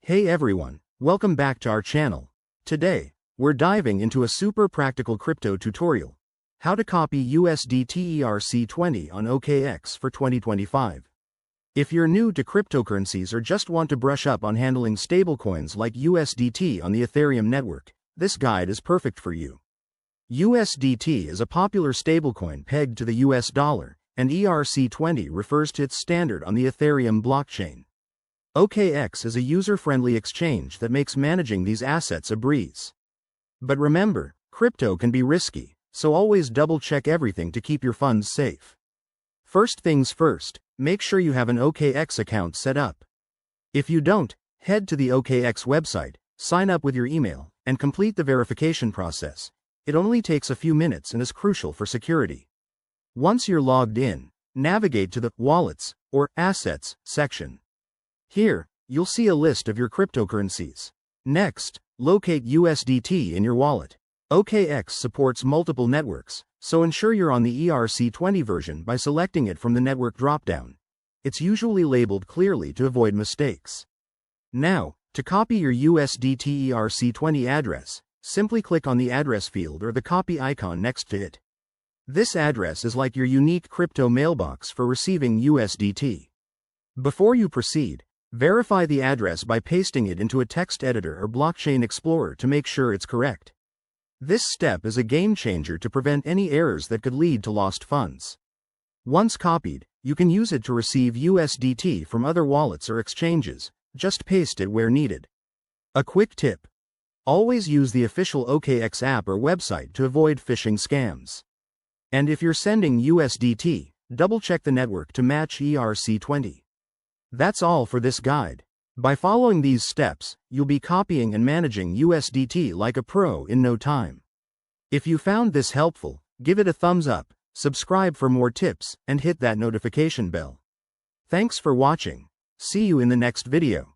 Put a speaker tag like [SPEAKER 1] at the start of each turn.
[SPEAKER 1] Hey everyone, welcome back to our channel. Today, we're diving into a super practical crypto tutorial. How to copy USDT Erc20 on OKX for 2025. If you're new to cryptocurrencies or just want to brush up on handling stablecoins like USDT on the Ethereum network, this guide is perfect for you. USDT is a popular stablecoin pegged to the US dollar, and ERC20 refers to its standard on the Ethereum blockchain. OKX is a user-friendly exchange that makes managing these assets a breeze. But remember, crypto can be risky, so always double-check everything to keep your funds safe. First things first, make sure you have an OKX account set up. If you don't, head to the OKX website, sign up with your email, and complete the verification process. It only takes a few minutes and is crucial for security. Once you're logged in, navigate to the Wallets or Assets section. Here, you'll see a list of your cryptocurrencies. Next, locate USDT in your wallet. OKX supports multiple networks, so ensure you're on the ERC20 version by selecting it from the network dropdown. It's usually labeled clearly to avoid mistakes. Now, to copy your USDT ERC20 address, simply click on the address field or the copy icon next to it. This address is like your unique crypto mailbox for receiving USDT. Before you proceed, verify the address by pasting it into a text editor or blockchain explorer to make sure it's correct. This step is a game changer to prevent any errors that could lead to lost funds. Once copied, you can use it to receive USDT from other wallets or exchanges. Just paste it where needed. A quick tip: always use the official OKX app or website to avoid phishing scams. And if you're sending USDT, double-check the network to match ERC20. That's all for this guide. By following these steps, you'll be copying and managing USDT like a pro in no time. If you found this helpful, give it a thumbs up, subscribe for more tips, and hit that notification bell. Thanks for watching. See you in the next video.